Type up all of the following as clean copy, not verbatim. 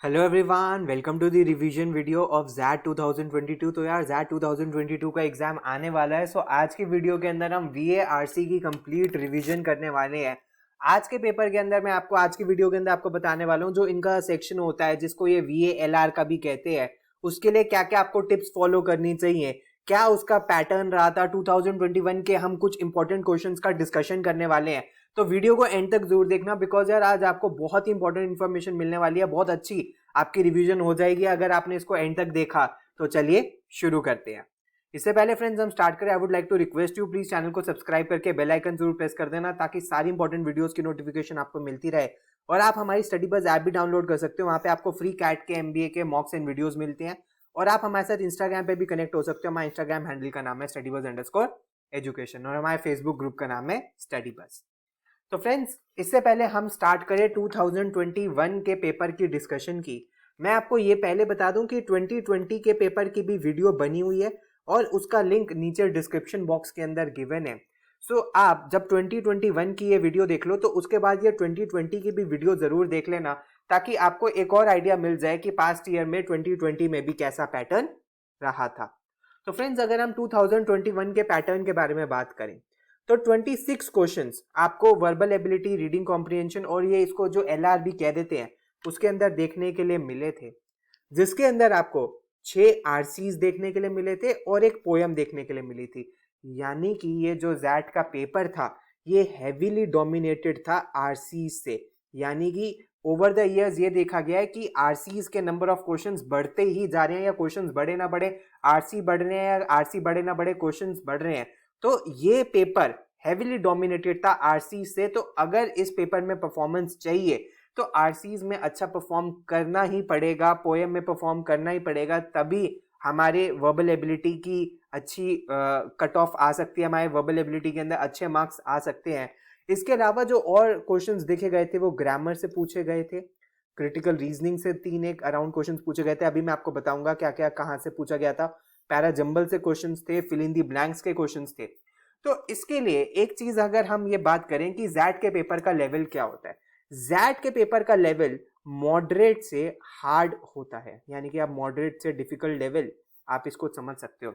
Hello everyone, welcome to the revision video of XAT 2022। तो यार jet 2022 का exam आने वाला है। सो आज की वीडियो के अंदर हम VARC की कंप्लीट रिवीजन करने वाले हैं। आज के पेपर के अंदर मैं आपको आज की वीडियो के अंदर आपको बताने वाला हूँ जो इनका सेक्शन होता है जिसको ये VALR का भी कहते हैं, उसके लिए क्या क्या आपको टिप्स फॉलो करनी चाहिए, क्या उसका पैटर्न रहा था 2021 के। हम कुछ इंपॉर्टेंट क्वेश्चंस का डिस्कशन करने वाले हैं, तो वीडियो को एंड तक जरूर देखना बिकॉज यार आज आपको बहुत ही इंपॉर्टेंट इन्फॉर्मेशन मिलने वाली है। बहुत अच्छी आपकी रिवीजन हो जाएगी अगर आपने इसको एंड तक देखा। तो चलिए शुरू करते हैं। इससे पहले फ्रेंड्स हम स्टार्ट करें, I would like to request you please channel को सब्सक्राइब करके बेल आइकन जरूर प्रेस कर देना ताकि सारी इंपॉर्टेंट वीडियोस की नोटिफिकेशन आपको मिलती रहे। और आप हमारी स्टडी बस ऐप भी डाउनलोड कर सकते हो, वहां पे आपको फ्री कैट के MBA के मॉक्स एंड वीडियोस मिलते हैं। और आप हमारे साथ इंस्टाग्राम पे भी कनेक्ट हो सकते हो। हमारे इंस्टाग्राम हैंडल का नाम है StudyBuzz_education और हमारे फेसबुक ग्रुप का नाम है स्टडी बस। तो फ्रेंड्स इससे पहले हम स्टार्ट करें 2021 के पेपर की डिस्कशन की। मैं आपको ये पहले बता दूं कि 2020 के पेपर की भी वीडियो बनी हुई है और उसका लिंक नीचे डिस्क्रिप्शन बॉक्स के अंदर गिवन है। सो आप जब 2021 की ये वीडियो देख लो तो उसके बाद ये 2020 की भी वीडियो जरूर देख लेना ताकि आपको एक और आइडिया मिल जाए कि पास्ट ईयर में 2020 में भी कैसा पैटर्न रहा था। तो फ्रेंड्स अगर हम 2021 के पैटर्न के बारे में बात करें तो 26 क्वेश्चंस आपको वर्बल एबिलिटी, रीडिंग कॉम्प्रिहेंशन और ये इसको जो LR भी कह देते हैं उसके अंदर देखने के लिए मिले थे, जिसके अंदर आपको 6 RCs देखने के लिए मिले थे और एक पोयम देखने के लिए मिली थी। यानी कि ये जो जैट का पेपर था ये हैवीली डोमिनेटेड था RCs से। यानी कि ओवर द इयर्स ये देखा गया है कि RCs के नंबर ऑफ क्वेश्चंस बढ़ते ही जा रहे हैं, या क्वेश्चंस बढ़े ना बढ़े RC बढ़ रहे हैं, या RC बढ़े ना बढ़े क्वेश्चंस बढ़ रहे हैं। तो ये पेपर हैवीली डोमिनेटेड था RC से। तो अगर इस पेपर में परफॉर्मेंस चाहिए तो RCs में अच्छा परफॉर्म करना ही पड़ेगा, पोएम में परफॉर्म करना ही पड़ेगा, तभी हमारे वर्बल एबिलिटी की अच्छी कट ऑफ आ सकती है, हमारे वर्बल एबिलिटी के अंदर अच्छे मार्क्स आ सकते हैं। इसके अलावा जो और क्वेश्चंस देखे गए थे वो ग्रामर से पूछे गए थे, क्रिटिकल रीजनिंग से 3 अराउंड क्वेश्चंस पूछे गए थे। अभी मैं आपको बताऊंगा क्या क्या कहाँ से पूछा गया था। पैरा जंबल से क्वेश्चंस थे, फिल इन दी ब्लैंक्स के क्वेश्चंस थे। तो इसके लिए एक चीज अगर हम ये बात करें कि जैट के पेपर का लेवल क्या होता है, जैट के पेपर का लेवल मॉडरेट से हार्ड होता है। यानी कि आप मॉडरेट से डिफिकल्ट लेवल आप इसको समझ सकते हो।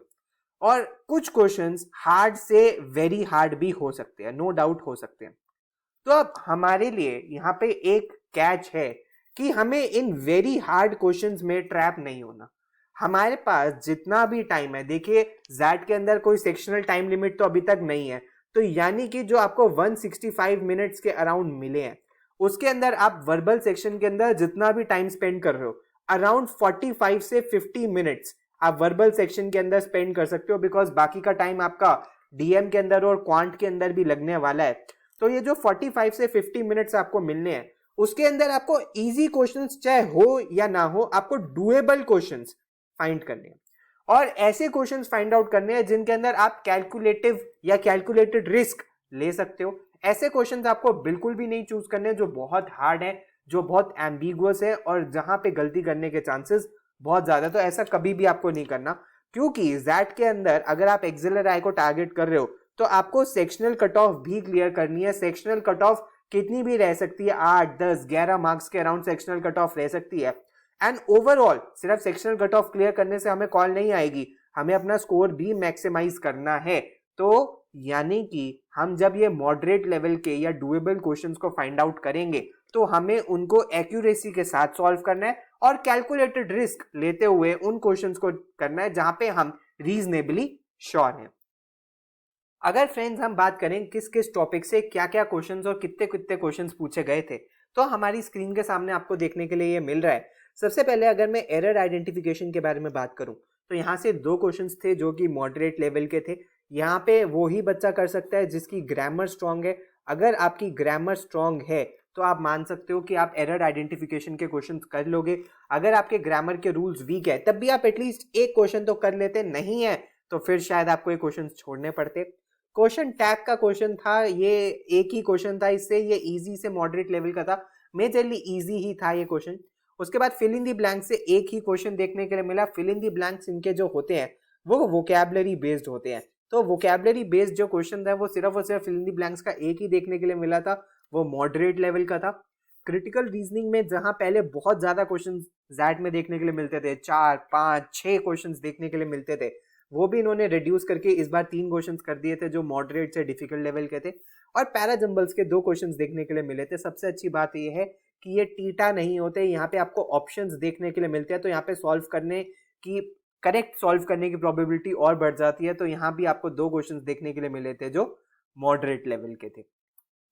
और कुछ क्वेश्चंस हार्ड से वेरी हार्ड भी हो सकते हैं, नो डाउट हो सकते हैं। तो अब हमारे लिए यहाँ पे एक कैच है कि हमें इन वेरी हार्ड क्वेश्चंस में ट्रैप नहीं होना। हमारे पास जितना भी टाइम है, देखिए जैट के अंदर कोई सेक्शनल टाइम लिमिट तो अभी तक नहीं है, तो यानी कि जो आपको 165 मिनट्स के अराउंड मिले हैं उसके अंदर आप वर्बल सेक्शन के अंदर जितना भी टाइम स्पेंड कर रहे हो अराउंड 45 से 50 मिनट्स आप वर्बल सेक्शन के अंदर स्पेंड कर सकते हो, बिकॉज बाकी का टाइम आपका DM के अंदर और क्वांट के अंदर भी लगने वाला है। तो ये जो 45 से 50 मिनट्स आपको मिलने हैं उसके अंदर आपको इजी क्वेश्चंस चाहे हो या ना हो आपको डुएबल क्वेश्चंस फाइंड करने हैं और ऐसे क्वेश्चंस फाइंड आउट करने हैं जिनके अंदर आप कैलकुलेटिव या कैलकुलेटेड रिस्क ले सकते हो। ऐसे क्वेश्चंस आपको बिल्कुल भी नहीं चूज करने जो बहुत हार्ड है, जो बहुत एम्बिगुअस है और जहां पे गलती करने के चांसेस बहुत ज्यादा। तो ऐसा कभी भी आपको नहीं करना, क्योंकि जैट के अंदर अगर आप एक्सिलरी को टारगेट कर रहे हो तो आपको सेक्शनल कट ऑफ भी क्लियर करनी है। सेक्शनल कट ऑफ कितनी भी रह सकती है, 8, 10, 11 मार्क्स के अराउंड सेक्शनल कट ऑफ रह सकती है। एंड ओवरऑल सिर्फ सेक्शनल कट ऑफ क्लियर करने से हमें कॉल नहीं आएगी, हमें अपना स्कोर भी मैक्सिमाइज करना है। तो यानी कि हम जब ये मॉडरेट लेवल के या डुएबल क्वेश्चंस को फाइंड आउट करेंगे तो हमें उनको एक्यूरेसी के साथ सॉल्व करना है और कैलकुलेटेड रिस्क लेते हुए उन क्वेश्चंस को करना है जहां पे हम रीजनेबली श्योर हैं। अगर फ्रेंड्स हम बात करें किस किस टॉपिक से क्या क्या क्वेश्चंस और कितने कितने क्वेश्चंस पूछे गए थे, तो हमारी स्क्रीन के सामने आपको देखने के लिए ये मिल रहा है। सबसे पहले अगर मैं एरर आइडेंटिफिकेशन के बारे में बात करूं तो यहाँ से 2 क्वेश्चंस थे जो कि मॉडरेट लेवल के थे। यहाँ पे वो ही बच्चा कर सकता है जिसकी ग्रामर स्ट्रांग है। अगर आपकी ग्रामर स्ट्रांग है तो आप मान सकते हो कि आप एरर आइडेंटिफिकेशन के क्वेश्चंस कर लोगे। अगर आपके ग्रामर के रूल्स वीक है तब भी आप एटलीस्ट एक क्वेश्चन तो कर लेते, नहीं है तो फिर शायद आपको ये क्वेश्चन छोड़ने पड़ते। क्वेश्चन टैग का क्वेश्चन था, ये एक ही क्वेश्चन था, इससे ये इजी से मॉडरेट लेवल का था, मेजरली इजी ही था ये क्वेश्चन। उसके बाद फिल इन दी ब्लैंक से एक ही क्वेश्चन देखने के लिए मिला। फिल इन दी ब्लैंक्स इनके जो होते हैं वो वोकैबुलरी बेस्ड होते हैं, तो वोकैबुलरी बेस्ड जो क्वेश्चन था वो सिर्फ और सिर्फ फिल इन दी ब्लैंक्स का एक ही देखने के लिए मिला था, वो मॉडरेट लेवल का था। क्रिटिकल रीजनिंग में जहां पहले बहुत ज्यादा क्वेश्चन जैट में देखने के लिए मिलते थे, 4, 5, 6 क्वेश्चन देखने के लिए मिलते थे, वो भी इन्होंने रिड्यूस करके इस बार 3 क्वेश्चन कर दिए थे जो मॉडरेट से डिफिकल्ट लेवल के थे, और पैरा जंबल्स के 2 क्वेश्चन देखने के लिए मिले थे। सबसे अच्छी बात यह है कि ये टीटा नहीं होते, यहाँ पे आपको ऑप्शंस देखने के लिए मिलते हैं, तो यहाँ पे करेक्ट सॉल्व करने की प्रोबेबिलिटी और बढ़ जाती है। तो यहाँ भी आपको 2 क्वेश्चंस देखने के लिए मिले थे जो मॉडरेट लेवल के थे।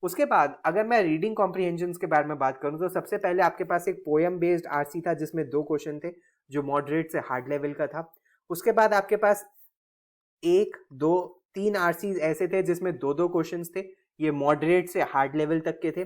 उसके बाद अगर मैं रीडिंग कॉम्प्रिहेंशन के बारे में बात करूं तो सबसे पहले आपके पास एक पोएम बेस्ड आरसी था जिसमें 2 क्वेश्चन थे जो मॉडरेट से हार्ड लेवल का था। उसके बाद आपके पास 1, 2, 3 आरसीज ऐसे थे जिसमें 2-2 क्वेश्चन थे, ये मॉडरेट से हार्ड लेवल तक के थे,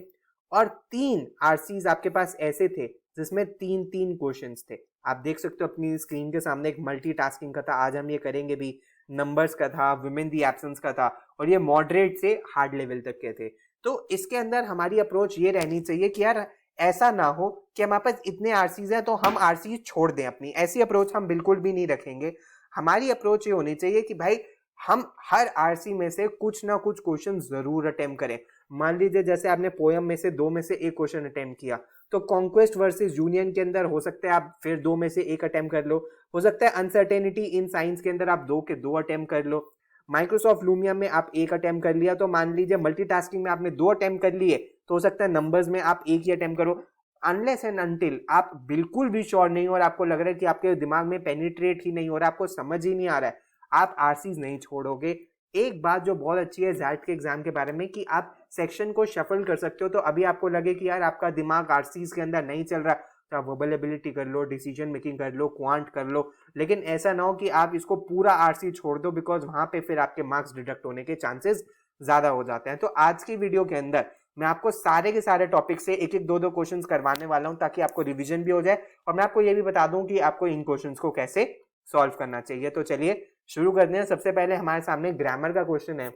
और 3 आरसीज आपके पास ऐसे थे जिसमें 3-3 क्वेश्चंस थे। आप देख सकते हो अपनी स्क्रीन के सामने एक मल्टीटास्किंग का था, आज हम ये करेंगे भी, नंबर्स का था, विमेन दी एब्सेंस का था, और ये मॉडरेट से हार्ड लेवल तक के थे। तो इसके अंदर हमारी अप्रोच ये रहनी चाहिए कि यार ऐसा ना हो कि हमारे पास इतने आरसीज हैं तो हम आरसीज छोड़ दें अपनी, ऐसी अप्रोच हम बिल्कुल भी नहीं रखेंगे। हमारी अप्रोच ये होनी चाहिए कि भाई हम हर आरसी में से कुछ ना कुछ क्वेश्चन जरूर अटेम्प्ट करें। मान लीजिए जैसे आपने पोयम में से 2 में से 1 क्वेश्चन अटेम्प्ट किया, तो कॉन्क्वेस्ट वर्सेस यूनियन के अंदर हो सकता है आप फिर 2 में से 1 अटेम्प्ट कर लो, हो सकता है अनसर्टेनिटी इन साइंस के अंदर आप 2 के 2 अटेम्प्ट कर लो, माइक्रोसॉफ्ट लूमिया में आप 1 अटेम्प्ट कर लिया, तो मान लीजिए मल्टीटास्किंग में आपने 2 अटेम्प्ट कर लिए, तो हो सकता है नंबर्स में आप 1 ही अटेम्प्ट करो। अनलेस एंड अनटिल आप बिल्कुल भी श्योर नहीं हो और आपको लग रहा है कि आपके दिमाग में पेनिट्रेट ही नहीं हो रहा है, आपको समझ ही नहीं आ रहा है, आप आरसीज नहीं छोड़ोगे। एक बात जो बहुत अच्छी है जैट के एग्जाम के बारे में कि आप सेक्शन को शफल कर सकते हो, तो अभी आपको लगे कि यार आपका दिमाग आरसीज के अंदर नहीं चल रहा, तो आप वर्बल एबिलिटी कर लो, डिसीजन मेकिंग कर लो, क्वांट कर लो, लेकिन ऐसा ना हो कि आप इसको पूरा आरसी छोड़ दो, बिकॉज वहां पे फिर आपके मार्क्स डिडक्ट होने के चांसेस ज्यादा हो जाते हैं। तो आज की वीडियो के अंदर मैं आपको सारे के सारे टॉपिक से 1-1, 2-2 क्वेश्चंस करवाने वाला हूं ताकि आपको रिवीजन भी हो जाए, और मैं आपको ये भी बता दूं कि आपको इन क्वेश्चंस को कैसे सॉल्व करना चाहिए। तो चलिए शुरू करते हैं। सबसे पहले हमारे सामने ग्रामर का क्वेश्चन है।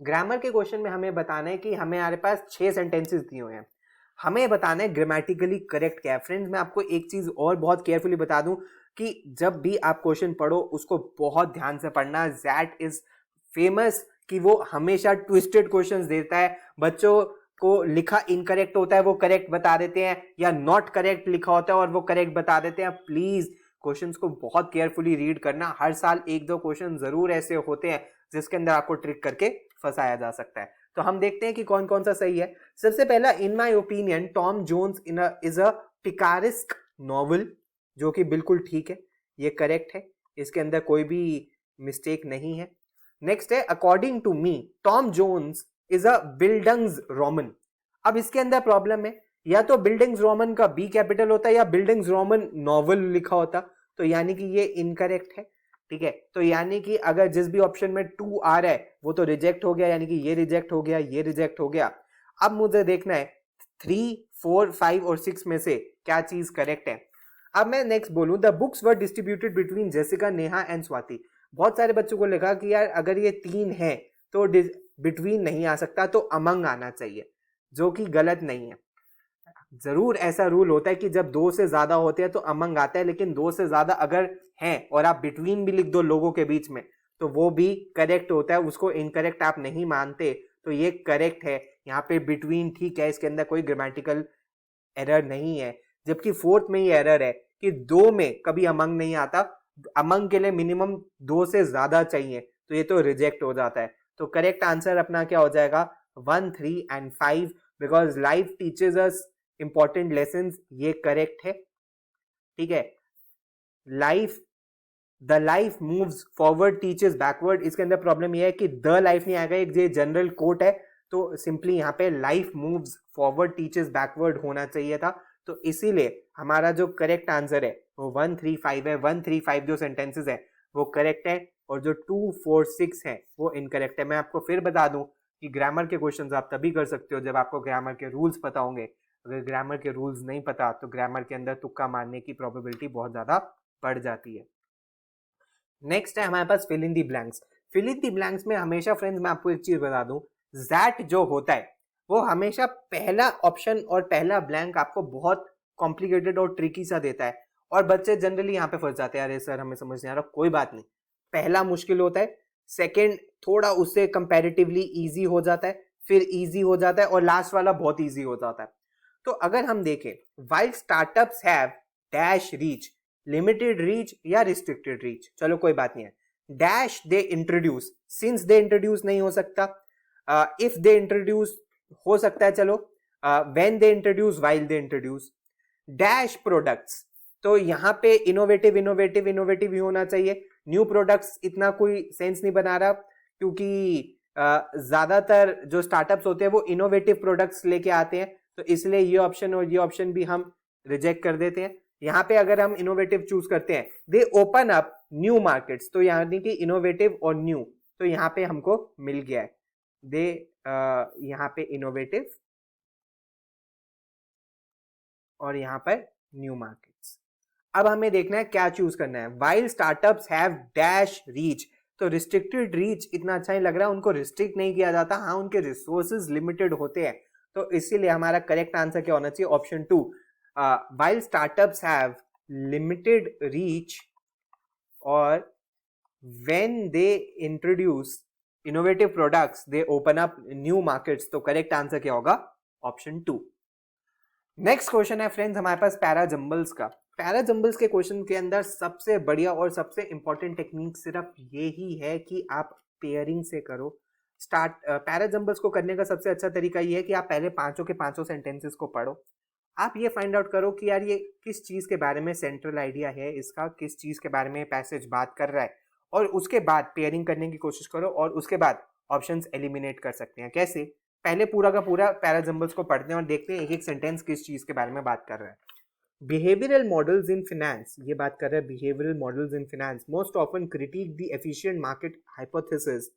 ग्रामर के क्वेश्चन में हमें बताना है कि हमारे पास 6 सेंटेंसेस दिए हुए हैं, हमें बताना है ग्रामेटिकली करेक्ट क्या है। फ्रेंड्स मैं आपको एक चीज और बहुत केयरफुली बता दूं कि जब भी आप क्वेश्चन पढ़ो उसको बहुत ध्यान से पढ़ना। दैट इज फेमस कि वो हमेशा ट्विस्टेड क्वेश्चंस देता है, बच्चों को लिखा इनकरेक्ट होता है वो करेक्ट बता देते हैं, या नॉट करेक्ट लिखा होता है और वो करेक्ट बता देते हैं। प्लीज क्वेश्चंस को बहुत केयरफुली रीड करना। हर साल 1-2 क्वेश्चन जरूर ऐसे होते हैं जिसके अंदर आपको ट्रिक करके फंसाया जा सकता है। तो हम देखते हैं कि कौन कौन सा सही है। सबसे पहला, in my opinion Tom Jones is a picaresque novel, जो कि बिल्कुल ठीक है, ये करेक्ट है, इसके अंदर कोई भी मिस्टेक नहीं है। नेक्स्ट है, according to me Tom Jones is a bildungsroman. अब इसके अंदर प्रॉब्लम है, या तो बिल्डिंग्स रोमन का बी कैपिटल होता है या बिल्डिंग्स रोमन नॉवल लिखा होता, तो यानी कि ये इनकरेक्ट है। ठीक है, तो यानी कि अगर जिस भी ऑप्शन में 2 आ रहा है वो तो रिजेक्ट हो गया, यानी कि ये रिजेक्ट हो गया, ये रिजेक्ट हो गया। अब मुझे देखना है 3, 4, 5 और 6 में से क्या चीज करेक्ट है। अब मैं नेक्स्ट बोलूं, the books were distributed between Jessica, Neha and Swati. बहुत सारे बच्चों को लगा कि यार अगर ये 3 है तो बिटवीन नहीं आ सकता, तो अमंग आना चाहिए, जो कि गलत नहीं है। जरूर ऐसा रूल होता है कि जब 2 से ज्यादा होते हैं तो अमंग आता है, लेकिन 2 से ज्यादा अगर हैं और आप बिटवीन भी लिख दो लोगों के बीच में तो वो भी करेक्ट होता है, उसको इनकरेक्ट आप नहीं मानते, तो ये करेक्ट है। यहाँ पे बिटवीन ठीक है, इसके अंदर कोई ग्रामेटिकल एरर नहीं है। जबकि 4th में ये एरर है कि 2 में कभी अमंग नहीं आता, अमंग के लिए मिनिमम 2 से ज्यादा चाहिए, तो ये तो रिजेक्ट हो जाता है। तो करेक्ट आंसर अपना क्या हो जाएगा, 1, 3 and 5, because life teaches us important lessons, ये करेक्ट है। ठीक है, the life moves forward teaches backward, इसके अंदर प्रॉब्लम ये है कि द लाइफ नहीं आएगा, एक ये जनरल कोट है, तो सिंपली यहाँ पे life moves forward teaches backward होना चाहिए था। तो इसीलिए हमारा जो करेक्ट आंसर है वो 1, 3, 5 है। 1, 3, 5 जो सेंटेंसेस है वो करेक्ट है, और जो 2, 4, 6 है वो इनकरेक्ट है। मैं आपको फिर बता दूं कि ग्रामर के क्वेश्चंस आप तभी कर सकते हो जब आपको ग्रामर के रूल्स पता होंगे। अगर ग्रामर के रूल्स नहीं पता तो ग्रामर के अंदर तुक्का मारने की प्रोबेबिलिटी बहुत ज्यादा बढ़ जाती है। नेक्स्ट है हमारे पास fill in the blanks. Fill in the blanks में हमेशा फ्रेंड्स मैं आपको एक चीज बता दूं, दैट जो होता है वो हमेशा पहला ऑप्शन और पहला ब्लैंक आपको बहुत कॉम्प्लिकेटेड और ट्रिकी सा देता है, और बच्चे जनरली यहाँ पे फंस जाते हैं, अरे सर हमें समझ नहीं आ रहा। कोई बात नहीं, पहला मुश्किल होता है, सेकेंड थोड़ा उससे कंपैरेटिवली इजी हो जाता है, फिर इजी हो जाता है, और लास्ट वाला बहुत इजी हो जाता है। तो अगर हम देखें, while startups have dash reach, limited reach या रिस्ट्रिक्टेड रीच, चलो कोई बात नहीं है, dash they introduce, since they introduce नहीं हो सकता, इफ दे इंट्रोड्यूस हो सकता है, चलो when they introduce, while they introduce, dash products, तो यहाँ पे इनोवेटिव इनोवेटिव इनोवेटिव ही होना चाहिए, न्यू प्रोडक्ट्स इतना कोई सेंस नहीं बना रहा, क्योंकि ज्यादातर जो स्टार्टअप्स होते हैं वो इनोवेटिव प्रोडक्ट्स लेके आते हैं, तो इसलिए ये ऑप्शन और ये ऑप्शन भी हम रिजेक्ट कर देते हैं। यहाँ पे अगर हम इनोवेटिव चूज करते हैं, दे ओपन अप न्यू मार्केट्स, तो यानी कि इनोवेटिव और न्यू, तो यहाँ पे हमको मिल गया है, दे यहाँ पे इनोवेटिव और यहाँ पर न्यू मार्केट्स। अब हमें देखना है क्या चूज करना है, while startups have dash reach, तो रिस्ट्रिक्टेड रीच इतना अच्छा नहीं लग रहा, उनको रिस्ट्रिक्ट नहीं किया जाता, हाँ उनके रिसोर्सेज लिमिटेड होते हैं, तो इसीलिए हमारा करेक्ट आंसर क्या होना चाहिए, option 2, while startups have limited reach और when they introduce innovative products they open up new markets, तो करेक्ट आंसर क्या होगा, ऑप्शन 2। नेक्स्ट क्वेश्चन है फ्रेंड्स हमारे पास पैरा जंबल्स का। पैरा जंबल्स के क्वेश्चन के अंदर सबसे बढ़िया और सबसे इंपॉर्टेंट टेक्निक सिर्फ ये ही है कि आप पेयरिंग से करो स्टार्ट। पैरा जंबल्स को करने का सबसे अच्छा तरीका ये है कि आप पहले पांचों के पांचों सेंटेंसेस को पढ़ो, आप ये फाइंड आउट करो कि यार ये किस चीज के बारे में सेंट्रल आइडिया है इसका, किस चीज के बारे में पैसेज बात कर रहा है, और उसके बाद पेयरिंग करने की कोशिश करो और उसके बाद ऑप्शंस एलिमिनेट कर सकते हैं। कैसे, पहले पूरा का पूरा पैरा जंबल्स को पढ़ते हैं और देखते हैं एक एक सेंटेंस किस चीज के बारे में बात कर रहा है। बिहेवियरल मॉडल्स इन फिनेंस, ये बात कर रहा है behavioural models in finance most often critic the efficient market hypothesis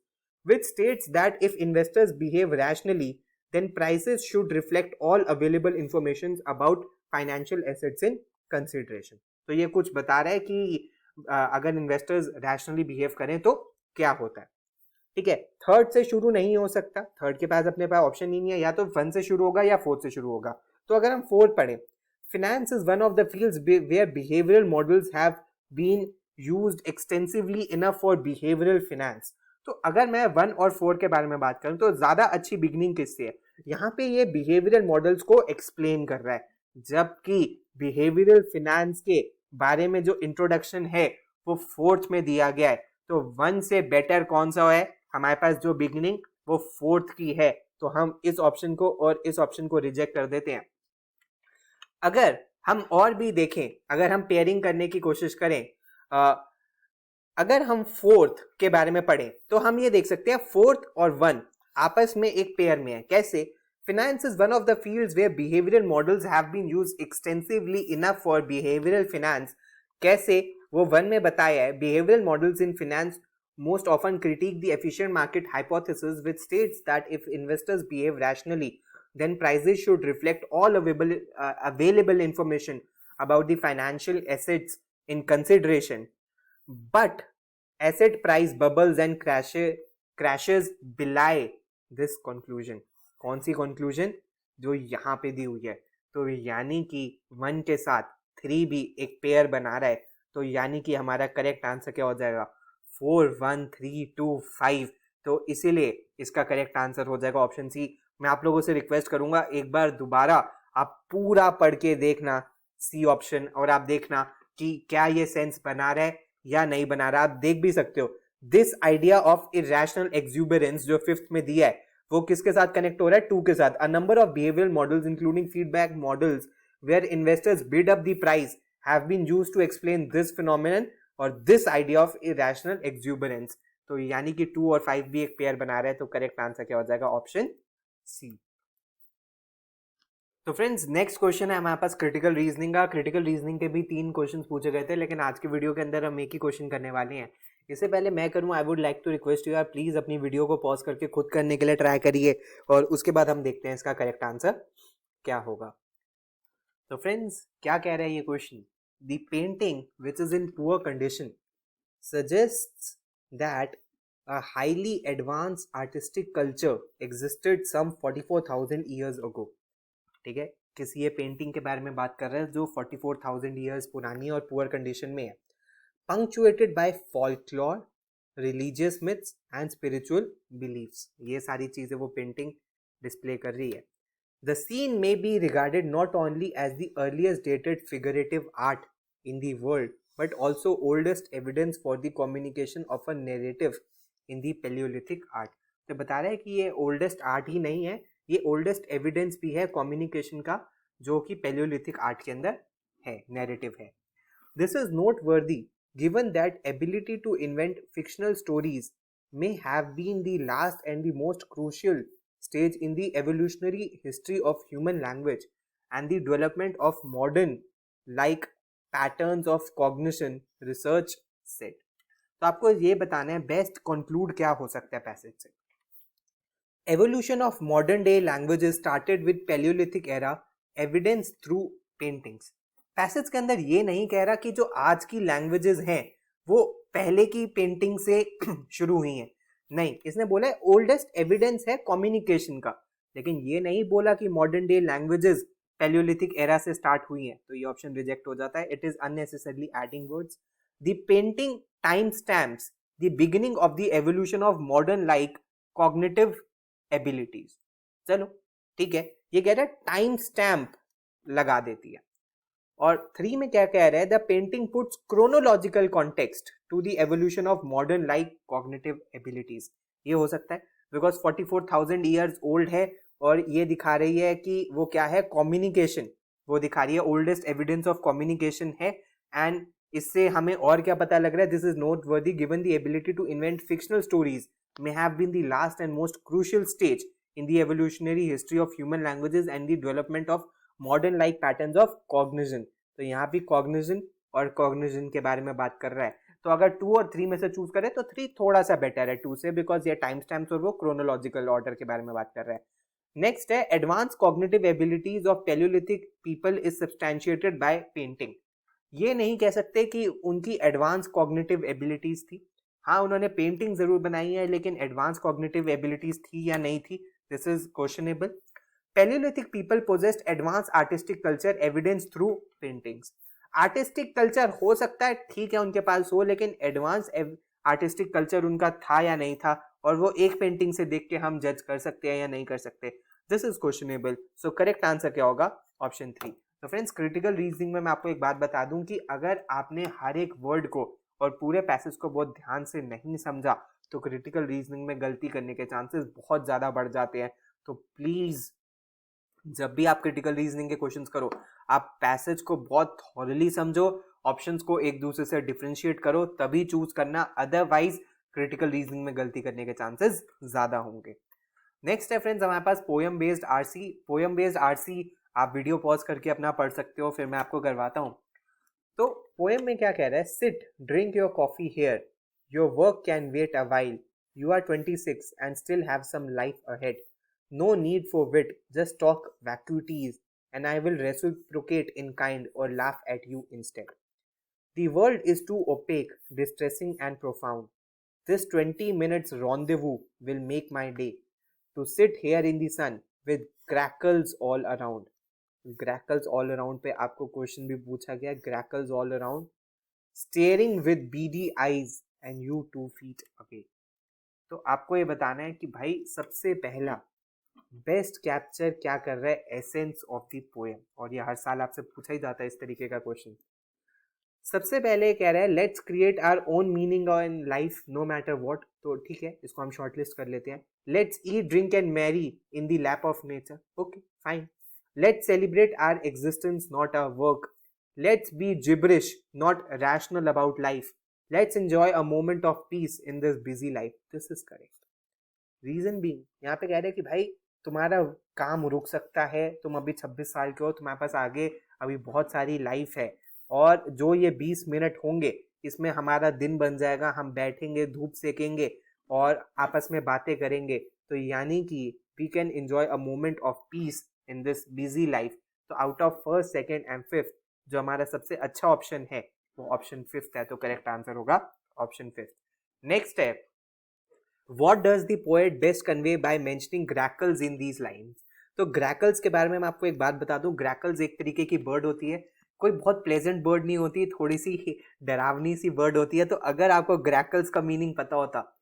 which states that if investors behave rationally then prices should reflect all available information about financial assets in consideration। तो ये कुछ बता रहा है कि अगर इन्वेस्टर्स रैशनली बिहेव करें तो क्या होता है। ठीक है, थर्ड से शुरू नहीं हो सकता, थर्ड के पास अपने पास ऑप्शन ही नहीं है, या तो 1 से शुरू होगा या 4 से शुरू होगा। तो अगर हम 4 पढ़ें, finance is one of the fields where behavioral models have been used extensively enough for behavioral finance। तो अगर मैं 1 और 4 के बारे में बात करूं तो ज्यादा अच्छी बिगनिंग किससे है, यहाँ पे ये बिहेवियरल मॉडल्स को एक्सप्लेन कर रहा है, जबकि बिहेवियरल फिनेंस के बारे में जो इंट्रोडक्शन है वो 4th में दिया गया है। तो 1 से बेटर कौन सा है, हमारे पास जो बिगनिंग वो 4th की है, तो हम इस ऑप्शन को और इस ऑप्शन को रिजेक्ट कर देते हैं। अगर हम और भी देखें, अगर हम पेयरिंग करने की कोशिश करें, अगर हम 4th के बारे में पढ़ें तो हम ये देख सकते हैं 4th और 1 आपस में एक पेयर में है। कैसे, finance is one of the fields where behavioral models have been used extensively enough for behavioral finance। कैसे, वो 1 में बताया है behavioral models in finance most often critique the efficient market hypothesis which states that if investors behave rationally then prices should reflect all available information about the financial assets in consideration, but asset price bubbles and crashes belie this conclusion। कौन सी conclusion, जो यहाँ पे दी हुई है। तो यानी कि 1 के साथ 3 भी एक पेयर बना रहा है, तो यानी कि हमारा करेक्ट आंसर क्या हो जाएगा, 4 1 3 2 5। तो इसीलिए इसका करेक्ट आंसर हो जाएगा ऑप्शन सी। मैं आप लोगों से रिक्वेस्ट करूंगा एक बार दोबारा आप पूरा पढ़ के देखना सी ऑप्शन, और आप देखना कि क्या ये सेंस बना रहा है या नहीं बना रहा। आप देख भी सकते हो this idea of irrational exuberance जो 5th में दिया है वो किसके साथ कनेक्ट हो रहा है, 2 के साथ। A number of behavioural models including feedback models where investors bid up the price have been used to explain this phenomenon और this idea of irrational exuberance. तो यानी कि 2 और 5 भी एक पेयर बना रहे हैं, तो करेक्ट आंसर क्या हो जाएगा, ऑप्शन सी। तो फ्रेंड्स नेक्स्ट क्वेश्चन है हमारे पास क्रिटिकल रीजनिंग का। क्रिटिकल रीजनिंग के भी 3 क्वेश्चंस पूछे गए थे, लेकिन आज की वीडियो के अंदर हम एक ही क्वेश्चन करने वाले हैं। इससे पहले मैं करूं, I would like to request you यार प्लीज अपनी वीडियो को पॉज करके खुद करने के लिए ट्राई करिए, और उसके बाद हम देखते हैं इसका करेक्ट आंसर क्या होगा। तो फ्रेंड्स क्या कह रहा है ये question, the painting which is in poor condition suggests that a highly advanced artistic culture existed some 44,000 years ago। ठीक है, किसी ये पेंटिंग के बारे में बात कर रहे हैं जो 44,000 ईयर्स पुरानी और पुअर कंडीशन में है। Punctuated by folklore, religious myths and spiritual beliefs, ये सारी चीजें वो पेंटिंग डिस्प्ले कर रही है। The scene may be regarded not only as the earliest dated figurative art in the world, but also oldest evidence for the communication of a narrative in the Paleolithic art. तो बता रहा है कि ये oldest art ही नहीं है, ये oldest evidence भी है communication का, जो कि Paleolithic art के अंदर है, narrative है. This is noteworthy given that ability to invent fictional stories may have been the last and the most crucial stage in the evolutionary history of human language and the development of modern like patterns of cognition research said. तो आपको ये बताना है best conclude क्या हो सकता है passage से. Evolution of modern day languages started with Paleolithic era evidence through paintings. Passage के अंदर ये नहीं कह रहा कि जो आज की लैंग्वेजेस हैं वो पहले की पेंटिंग से शुरू हुई हैं, नहीं, इसने बोला है ओल्डेस्ट एविडेंस है कम्युनिकेशन का, लेकिन ये नहीं बोला कि modern day languages Palaeolithic era से स्टार्ट हुई हैं, तो ये ऑप्शन रिजेक्ट हो जाता है. It is unnecessarily adding words. The painting time stamps the beginning of the evolution of modern like cognitive abilities. चलो ठीक है, ये कह रहा है टाइम स्टैम्प लगा देती है. और 3 में क्या कह रहा है, the painting puts chronological context to the evolution of modern like cognitive abilities. ये हो सकता है बिकॉज 44,000 ईयर्स ओल्ड है और ये दिखा रही है कि वो क्या है, कम्युनिकेशन, वो दिखा रही है ओल्डेस्ट एविडेंस ऑफ कम्युनिकेशन है. एंड इससे हमें और क्या पता लग रहा है, this is not worthy given the ability to invent fictional stories may have been the last and most crucial stage in the evolutionary history of human languages and the development of modern like patterns of cognition. तो यहाँ भी cognition और cognition के बारे में बात कर रहा है. तो अगर 2 और 3 में से चूज करें तो 3 थोड़ा सा बेटर है 2 से, बिकॉज ये टाइम स्टैम्प्स और वो क्रोनोलॉजिकल ऑर्डर के बारे में बात कर रहा है. नेक्स्ट है advance cognitive abilities of palaeolithic people is substantiated by painting. ये नहीं कह सकते कि उनकी एडवांस कॉग्निटिव एबिलिटीज थी. हाँ, उन्होंने पेंटिंग जरूर बनाई है, लेकिन एडवांस कॉग्निटिव एबिलिटीज थी या नहीं थी, this is questionable. Palaeolithic people possessed advance artistic culture evidence through paintings. Artistic culture हो सकता है, ठीक है, उनके पास हो, लेकिन एडवांस आर्टिस्टिक कल्चर उनका था या नहीं था, और वो एक पेंटिंग से देख के हम जज कर सकते हैं या नहीं कर सकते, this is questionable. So correct answer क्या होगा, ऑप्शन 3. तो फ्रेंड्स, क्रिटिकल रीजनिंग में मैं आपको एक बात बता दूं कि अगर आपने हर एक वर्ड को और पूरे पैसेज को बहुत ध्यान से नहीं समझा तो क्रिटिकल रीजनिंग में गलती करने के चांसेस बहुत ज़्यादा बढ़ जाते हैं. तो प्लीज़ जब भी आप क्रिटिकल रीजनिंग के क्वेश्चंस करो, आप पैसेज को बहुत थॉरली समझो, ऑप्शंस को एक दूसरे से डिफरेंशिएट करो, तभी चूज करना, अदरवाइज क्रिटिकल रीजनिंग में गलती करने के चांसेस ज़्यादा होंगे. नेक्स्ट है फ्रेंड्स हमारे पास poem based RC. Poem based RC आप वीडियो पॉज करके अपना पढ़ सकते हो, फिर मैं आपको करवाता हूँ. तो पोएम में क्या कह रहा है, sit drink your coffee here, your work can wait a while, you are 26 and still have some life ahead, no need for wit, just talk vacuities and I will reciprocate in kind और laugh at you instead. The world is too opaque, distressing and profound, this 20 minutes rendezvous will make my day, to sit here in the sun with crackles all around. Grackles all around पे आपको question भी पूछा गया, grackles all around, staring with beady eyes and you 2 feet away. तो आपको ये बताना है कि भाई सबसे पहला बेस्ट कैप्चर क्या कर रहा है एसेंस ऑफ द पोएम, और ये हर साल आपसे पूछा ही जाता है इस तरीके का क्वेश्चन. सबसे पहले कह रहा है let's create our own meaning in life no matter what. तो ठीक है, इसको हम शॉर्टलिस्ट कर लेते हैं. Let's eat drink and merry in the lap of nature. Okay fine. Let's celebrate our existence, not our work. Let's be gibberish, not rational about life. Let's enjoy a moment of peace in this busy life. This is correct. Reason being, यहाँ पे कह रहे हैं कि भाई तुम्हारा काम रुक सकता है, तुम अभी 26 साल के हो, तुम्हारे पास आगे अभी बहुत सारी लाइफ है, और जो ये 20 मिनट होंगे इसमें हमारा दिन बन जाएगा, हम बैठेंगे, धूप सेकेंगे और आपस में बातें करेंगे. तो यानी कि we can enjoy a moment of peace in this busy life. तो out of first, second and fifth जो हमारा सबसे अच्छा ऑप्शन है वो ऑप्शन 5 है. तो करेक्ट आंसर होगा ऑप्शन 5. नेक्स्ट है what does the poet best convey by mentioning grackles in these lines. तो ग्रैकल्स के बारे में मैं आपको एक बात बता दूं, ग्रैकल्स एक तरीके की बर्ड होती है, कोई बहुत प्लेजेंट बर्ड नहीं होती, थोड़ी सी डरावनी सी बर्ड होती है. तो अगर आपको ग्रैकल्स का मीनिंग पता होता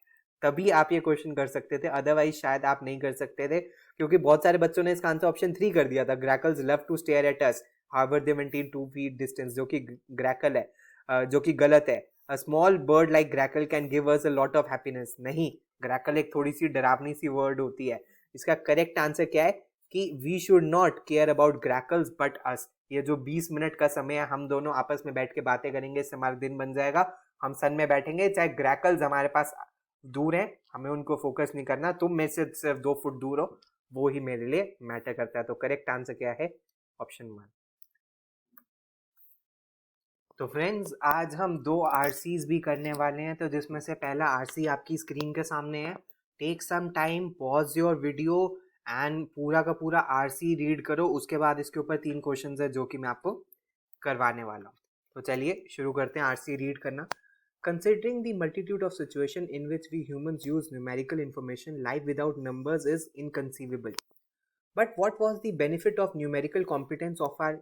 तभी आप ये क्वेश्चन कर सकते थे, अदरवाइज शायद आप नहीं कर सकते थे. क्योंकि बहुत सारे बच्चों ने इसका आंसर ऑप्शन 3 कर दिया था, grackles love to stare at us however they maintain 2 feet distance, जो कि ग्रैकल है, जो कि गलत है। A small bird like grackle can give us a lot of happiness. नहीं, ग्रैकल एक थोड़ी सी डरावनी सी वर्ड होती है। इसका करेक्ट आंसर क्या है कि we should not care about grackles but us. ये जो 20 मिनट का समय है, हम दोनों आपस में बैठ के बातें करेंगे, इससे हमारा दिन बन जाएगा। हम सन में बैठेंगे, चाहे ग्रैकल्स हमारे पास दूर हैं, हमें उनको फोकस नहीं करना। तुम में से सिर्फ 2 फुट दूर हो, वो ही मेरे लिए मैटर करता है। तो करेक्ट आंसर क्या है? ऑप्शन 1। तो फ्रेंड्स, आज हम 2 आरसीज भी करने वाले हैं, तो जिसमें से पहला आरसी आपकी स्क्रीन के सामने है। Take some time, pause your video and पूरा का पूरा आरसी रीड करो। उसके बाद इसके ऊपर 3 क्वेश्चंस है जो कि मैं आपको करवाने वाला हूँ। तो चलिए शुरू करते हैं आरसी रीड करना। Considering the multitude of situations in which we humans use numerical information, life without numbers is inconceivable. But what was the benefit of numerical competence of our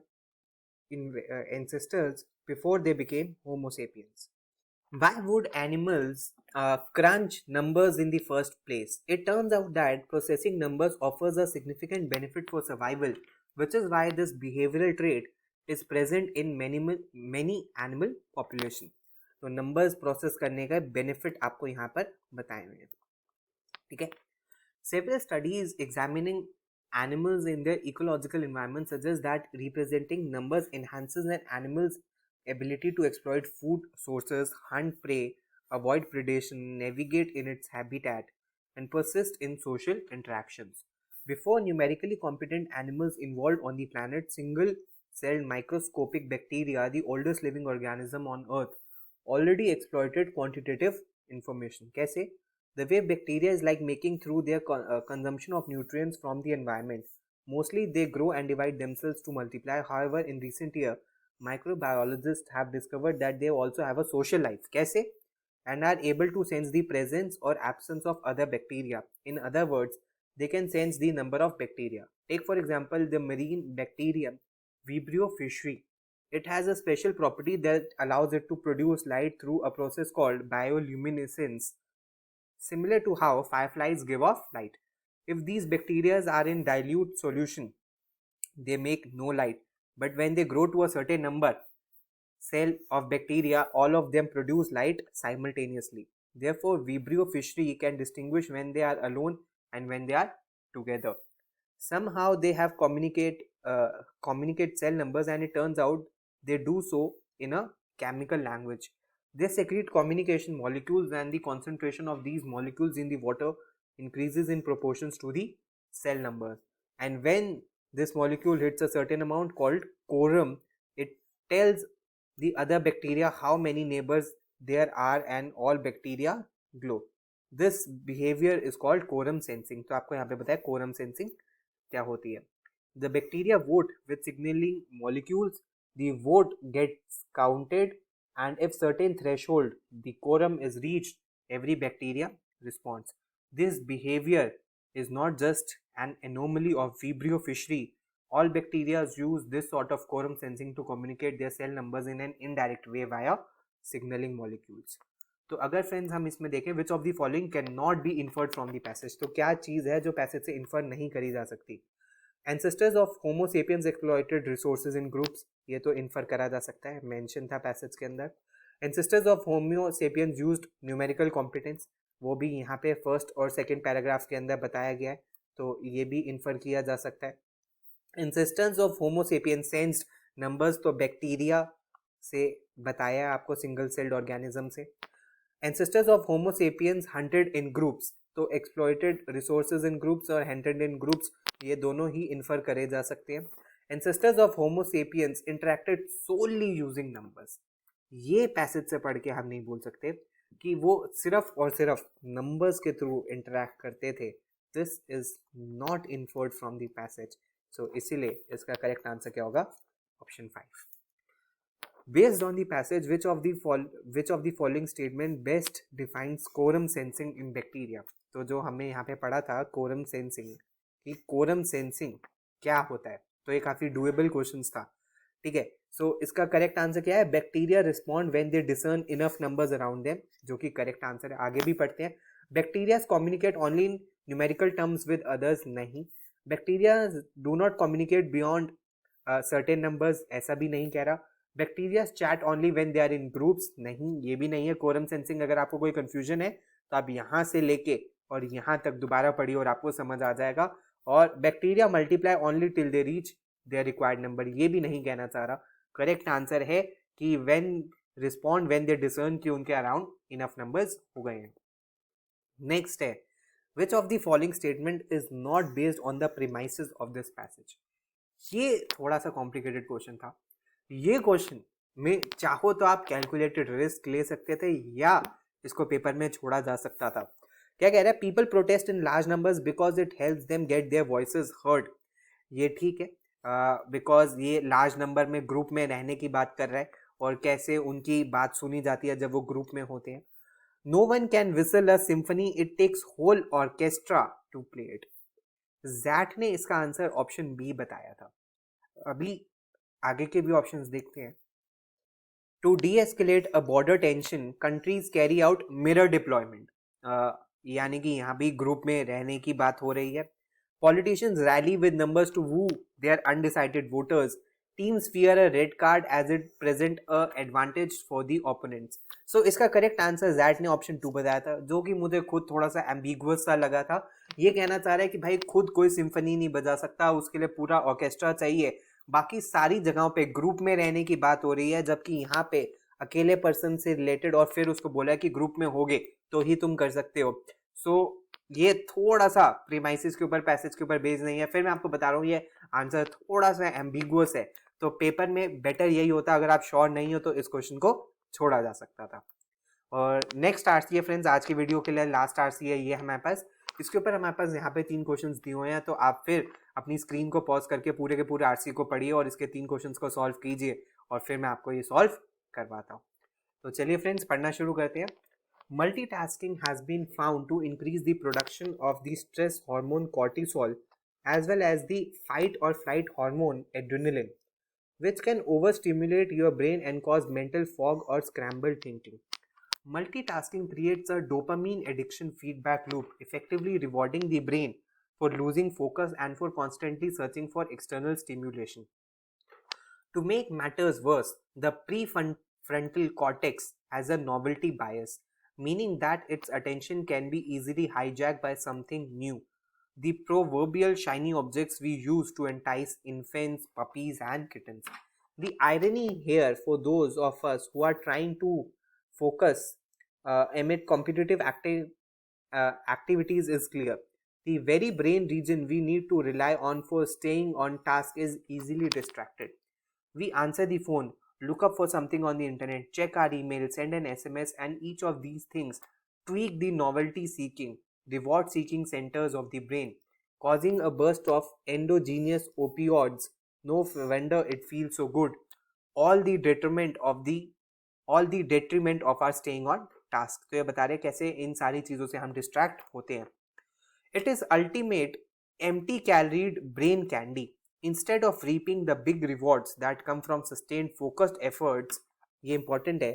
ancestors before they became Homo sapiens? Why would animals crunch numbers in the first place? It turns out that processing numbers offers a significant benefit for survival, which is why this behavioral trait is present in many animal population. तो numbers process करने का benefit आपको यहाँ पर बताए हुए हैं, ठीक है। Several studies examining animals in their ecological environment suggest that representing numbers enhances an animal's ability to exploit food sources, hunt prey, avoid predation, navigate in its habitat, and persist in social interactions. Before numerically competent animals evolved on the planet, single-celled microscopic bacteria, the oldest living organism on Earth, already exploited quantitative information. कैसे? The way bacteria is like making through their consumption of nutrients from the environment. Mostly they grow and divide themselves to multiply. However, in recent years, microbiologists have discovered that they also have a social life. कैसे? And are able to sense the presence or absence of other bacteria. In other words, they can sense the number of bacteria. Take for example the marine bacterium Vibrio fischeri. It has a special property that allows it to produce light through a process called bioluminescence, similar to how fireflies give off light. If these bacteria are in dilute solution, they make no light, but when they grow to a certain number cell of bacteria, all of them produce light simultaneously. Therefore, Vibrio fischeri can distinguish when they are alone and when they are together. Somehow they have communicate cell numbers, and it turns out they do so in a chemical language. They secrete communication molecules, and the concentration of these molecules in the water increases in proportions to the cell numbers. And when this molecule hits a certain amount called quorum, it tells the other bacteria how many neighbors there are, and all bacteria glow. This behavior is called quorum sensing. तो आपको यहाँ पे बताया quorum sensing क्या होती है. The bacteria vote with signaling molecules. The vote gets counted, and if certain threshold, the quorum is reached, every bacteria responds. This behavior is not just an anomaly of Vibrio fischeri. All bacteria use this sort of quorum sensing to communicate their cell numbers in an indirect way via signaling molecules. तो अगर friends हम इसमें देखें, which of the following can not be inferred from the passage, तो क्या चीज़ है जो passage से इन्फर नहीं करी जा सकती? Ancestors of homo sapiens exploited resources in groups, ये तो इन्फर करा जा सकता है, मेंशन था पैसेज के अंदर. Ancestors of homo sapiens used numerical competence, वो भी यहाँ पे फर्स्ट और सेकंड पैराग्राफ के अंदर बताया गया है, तो ये भी इन्फर किया जा सकता है. Ancestors of homo sapiens sensed numbers, तो बैक्टीरिया से बताया आपको, सिंगल सेल्ड ऑर्गेनिज्म से. Ancestors of Homo sapiens hunted in groups, तो exploited resources in groups और hunted in groups, ये दोनों ही इन्फर करे जा सकते हैं. Ancestors of Homo sapiens interacted solely using numbers, ये पैसेज से पढ़ के हम नहीं बोल सकते कि वो सिर्फ और सिर्फ नंबर्स के थ्रू इंटरेक्ट करते थे. This is not inferred from the passage, so इसीलिए इसका करेक्ट आंसर क्या होगा? Option 5. Based on the passage, which of the following statement best defines quorum sensing in bacteria? तो जो हमने यहाँ पे पढ़ा था quorum sensing, कि quorum sensing क्या होता है, तो ये काफी डुएबल क्वेश्चन था, ठीक है. सो इसका करेक्ट आंसर क्या है? Bacteria respond when they discern enough numbers around them, जो कि करेक्ट आंसर है. आगे भी पढ़ते हैं. Bacteria communicate only in numerical terms with others, नहीं. Bacteria do not communicate beyond certain numbers, ऐसा भी नहीं कह रहा. Bacteria chat only when they are in groups, नहीं ये भी नहीं है. कोरम सेंसिंग, अगर आपको कोई कंफ्यूजन है तो आप यहाँ से लेके और यहाँ तक दोबारा पढ़िए और आपको समझ आ जाएगा. और bacteria multiply only till they reach their required number, ये भी नहीं कहना चाह रहा. करेक्ट आंसर है कि when respond when they discern कि उनके अराउंड इनफ नंबर्स हो गए हैं. नेक्स्ट है, which of the following statement is not based on the premises of this passage. ये थोड़ा सा कॉम्प्लिकेटेड क्वेश्चन था. ये क्वेश्चन में चाहो तो आप कैलकुलेटेड रिस्क ले सकते थे या इसको पेपर में छोड़ा जा सकता था. क्या कह रहा है? People protest in large numbers because it helps them get there voices heard. ये ठीक है, बिकॉज ये लार्ज नंबर में ग्रुप में रहने की बात कर रहा है और कैसे उनकी बात सुनी जाती है जब वो ग्रुप में होते हैं. No one can whistle a symphony, it takes whole orchestra to play it. XAT ने इसका आंसर ऑप्शन बी बताया था. अभी आगे के भी ऑप्शंस देखते हैं. To de-escalate a border tension, countries carry out mirror deployment. यानी कि यहाँ भी ग्रुप में रहने की बात हो रही है. Politicians rally with numbers to woo their undecided voters. Teams fear a red card as it present a advantage for the opponents. So इसका करेक्ट आंसर जैट ने ऑप्शन 2 बताया था, जो कि मुझे खुद थोड़ा सा एम्बिगुअस सा लगा था. ये कहना चाह रहा है कि भाई खुद कोई सिम्फनी नहीं बजा सकता, उसके लिए पूरा ऑर्केस्ट्रा चाहिए. बाकी सारी जगहों पे ग्रुप में रहने की बात हो रही है, जबकि यहाँ पे अकेले पर्सन से रिलेटेड और फिर उसको बोला कि ग्रुप में होगे तो ही तुम कर सकते हो. सो ये थोड़ा सा प्रीमाइसिस के ऊपर, पैसेज के ऊपर बेस्ड नहीं है. फिर मैं आपको बता रहा हूँ ये आंसर थोड़ा सा एम्बिगुअस है, तो पेपर में बेटर यही होता अगर आप श्योर नहीं हो तो इस क्वेश्चन को छोड़ा जा सकता था. और नेक्स्ट आरसी है फ्रेंड्स, आज की वीडियो के लिए लास्ट आरसी है ये हमारे पास. इसके ऊपर हमारे पास यहाँ पे 3 क्वेश्चंस दिए हुए हैं, तो आप फिर अपनी स्क्रीन को पॉज करके पूरे के पूरे आरसी को पढ़िए और इसके 3 क्वेश्चंस को सॉल्व कीजिए और फिर मैं आपको ये सॉल्व करवाता हूँ. तो चलिए फ्रेंड्स पढ़ना शुरू करते हैं. Multitasking has been found to increase the production of the stress hormone cortisol as well as the fight or flight hormone adrenaline, which can overstimulate your brain and cause mental fog or scrambled thinking. Multitasking creates a dopamine addiction feedback loop, effectively rewarding the brain for losing focus and for constantly searching for external stimulation. To make matters worse, the prefrontal cortex has a novelty bias, meaning that its attention can be easily hijacked by something new. The proverbial shiny objects we use to entice infants, puppies, and kittens. The irony here for those of us who are trying to focus amid competitive activities is clear. The very brain region we need to rely on for staying on task is easily distracted. We answer the phone, look up for something on the internet, check our email, send an SMS, and each of these things tweak the novelty seeking, reward seeking centers of the brain, causing a burst of endogenous opioids. No wonder it feels so good. All the detriment of our staying on task. तो ये बता रहे कैसे इन सारी चीजों से हम distract होते हैं. It is ultimate empty caloried brain candy. Instead of reaping the big rewards that come from sustained focused efforts, ये important है,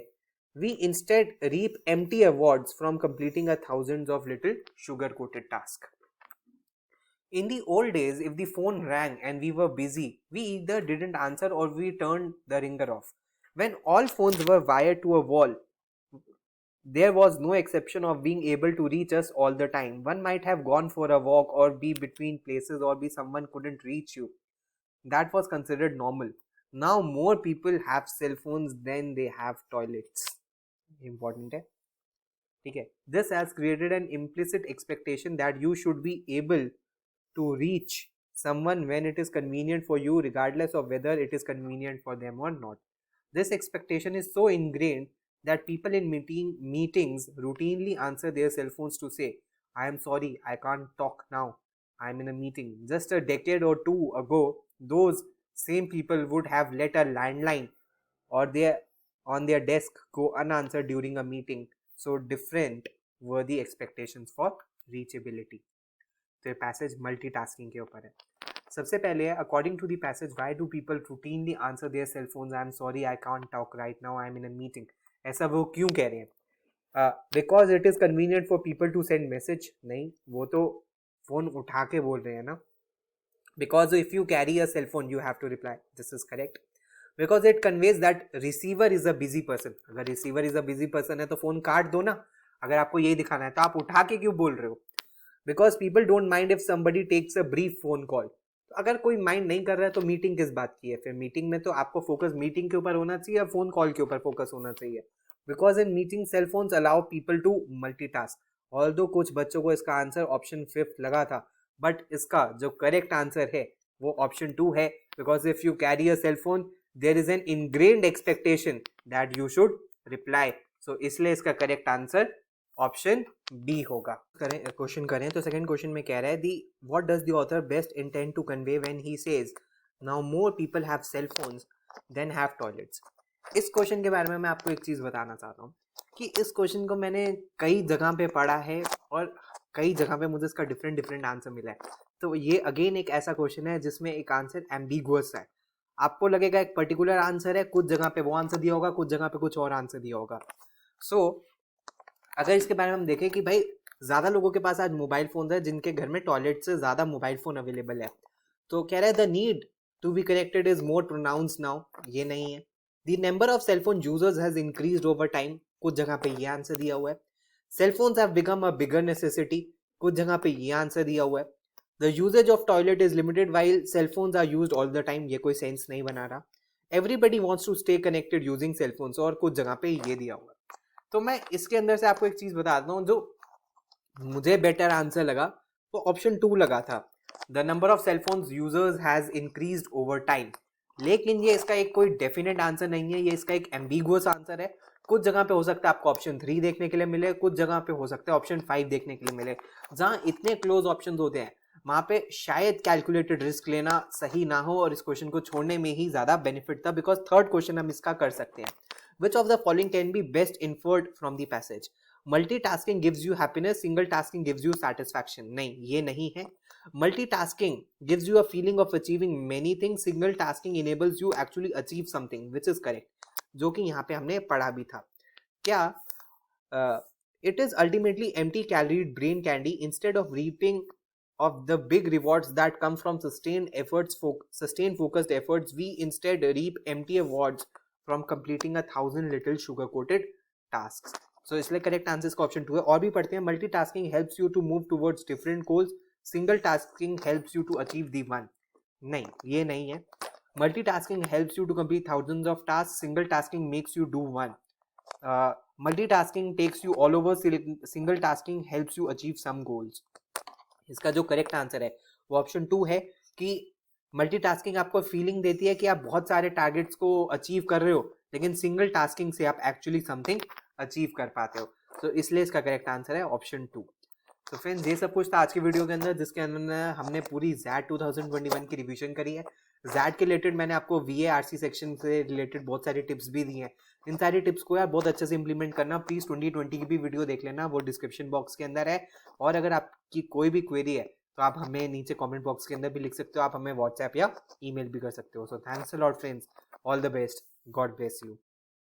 we instead reap empty awards from completing a thousands of little sugar coated tasks. In the old days, if the phone rang and we were busy, we either didn't answer or we turned the ringer off. When all phones were wired to a wall, there was no exception of being able to reach us all the time. One might have gone for a walk or be between places or be someone couldn't reach you. That was considered normal. Now more people have cell phones than they have toilets. Important है, ठीक है. This has created an implicit expectation that you should be able to reach someone when it is convenient for you, regardless of whether it is convenient for them or not. This expectation is so ingrained that people in meetings routinely answer their cell phones to say, I am sorry, I can't talk now, I am in a meeting. Just a decade or two ago, those same people would have let a landline or on their desk go unanswered during a meeting. So different were the expectations for reachability. तो ये passage multitasking के ऊपर है. सबसे पहले है, according to the passage, why do people routinely answer their cell phones, I am sorry I can't talk right now, I am in a meeting. ऐसा वो क्यों कह रहे हैं? Because it is convenient for people to send message. नहीं, वो तो phone उठा के बोल रहे हैं ना. because if you carry a cell phone you have to reply. This is correct because it conveys that receiver is a busy person. अगर receiver is a busy person है तो फोन काट दो ना, अगर आपको यही दिखाना है तो आप उठा के क्यों बोल रहे हो? Because people don't mind if somebody takes a brief phone call. तो अगर कोई माइंड नहीं कर रहा है तो मीटिंग किस बात की है? फिर मीटिंग में तो आपको फोकस मीटिंग के ऊपर होना चाहिए या फोन कॉल के ऊपर फोकस होना चाहिए. Because in meeting cell phones allow people to multitask. Although कुछ बच्चों को इसका आंसर ऑप्शन 5 लगा था, बट इसका जो करेक्ट आंसर है वो ऑप्शन 2 है. Because if you carry a cell phone there is an ingrained expectation that you should reply. So इसलिए इसका करेक्ट आंसर ऑप्शन बी होगा. क्वेश्चन करें तो सेकंड क्वेश्चन में कह रहा है the what does the author best intend to convey when he says now more people have cell phones than have toilets. इस क्वेश्चन के बारे में मैं आपको एक चीज़ बताना चाहता हूँ कि इस क्वेश्चन को मैंने कई जगह पे पढ़ा है और कई जगह पे मुझे इसका डिफरेंट आंसर मिला है. तो ये अगेन एक ऐसा क्वेश्चन है जिसमें एक आंसर एम्बिगुअस है. आपको लगेगा एक पर्टिकुलर आंसर है, कुछ जगह पे वो आंसर दिया होगा, कुछ जगह पे कुछ और आंसर दिया होगा. सो अगर इसके बारे में हम देखें कि भाई ज़्यादा लोगों के पास आज मोबाइल फ़ोन है जिनके घर में टॉयलेट से ज़्यादा मोबाइल फ़ोन अवेलेबल है. तो कह रहा है the need to be connected is more pronounce now. ये नहीं है. The number of cellphone users has increased over time. कुछ जगह पे ये आंसर दिया हुआ है. Cellphones have become a bigger necessity. कुछ जगह पे ये आंसर दिया हुआ है. The usages of toilet is limited while cellphones are used all the time. ये कोई सेंस नहीं बना रहा. Everybody wants to stay connected using cellphones. और कुछ जगह पे ये दिया हुआ है. तो मैं इसके अंदर से आपको एक चीज बताता हूँ जो मुझे बेटर आंसर लगा वो ऑप्शन 2 लगा था. The number of cellphones users has increased over time. लेकिन ये इसका एक कोई डेफिनेट आंसर नहीं है. ये इसका एक एम्बिगुअस आंसर है. कुछ जगह पे हो सकता है आपको ऑप्शन 3 देखने के लिए मिले, कुछ जगह पे हो सकता है ऑप्शन 5 देखने के लिए मिले. जहां इतने क्लोज ऑप्शन होते हैं वहां पे शायद कैलकुलेटेड रिस्क लेना सही ना हो और इस क्वेश्चन को छोड़ने में ही ज्यादा बेनिफिट था. बिकॉज थर्ड क्वेश्चन हम इसका कर सकते हैं. Which of the following can be best inferred from the passage? Multitasking gives you happiness, single tasking gives you satisfaction. नहीं, ये नहीं है. Multitasking gives you a feeling of achieving many things. Single tasking enables you actually achieve something, which is correct. जो कि यहाँ पे हमने पढ़ा भी था. क्या it is ultimately empty calorie brain candy instead of reaping of the big rewards that come from sustained focused efforts. We instead reap empty rewards from completing 1,000 little sugar coated tasks. So इसलिए correct answer इसका option 2 है. और भी पढ़ते हैं. Multitasking helps you to move towards different goals. Single tasking helps you to achieve the one. नहीं, ये नहीं है. Multitasking helps you to complete thousands of task. Single tasking makes you do one. Multitasking takes you all over. Single tasking helps you achieve some goals. इसका जो correct answer है वो option 2 है कि मल्टीटास्किंग आपको फीलिंग देती है कि आप बहुत सारे टारगेट्स को अचीव कर रहे हो, लेकिन सिंगल टास्किंग से आप एक्चुअली समथिंग अचीव कर पाते हो. तो इसलिए इसका करेक्ट आंसर है ऑप्शन 2. तो फ्रेंड्स ये सब कुछ था आज की वीडियो के अंदर, जिसके अंदर हमने पूरी ZAT 2021 की रिवीजन करी है. ZAT के रिलेटेड मैंने आपको VARC सेक्शन से रिलेटेड बहुत सारी टिप्स भी दी हैं. इन सारी टिप्स को यार बहुत अच्छे से इंप्लीमेंट करना. प्लीज़ 2020 की भी वीडियो देख लेना, वो डिस्क्रिप्शन बॉक्स के अंदर है. और अगर आपकी कोई भी क्वेरी है तो आप हमें नीचे कमेंट बॉक्स के अंदर भी लिख सकते हो. आप हमें व्हाट्सएप या ईमेल भी कर सकते हो. So thanks a lot friends. All the best. God bless you.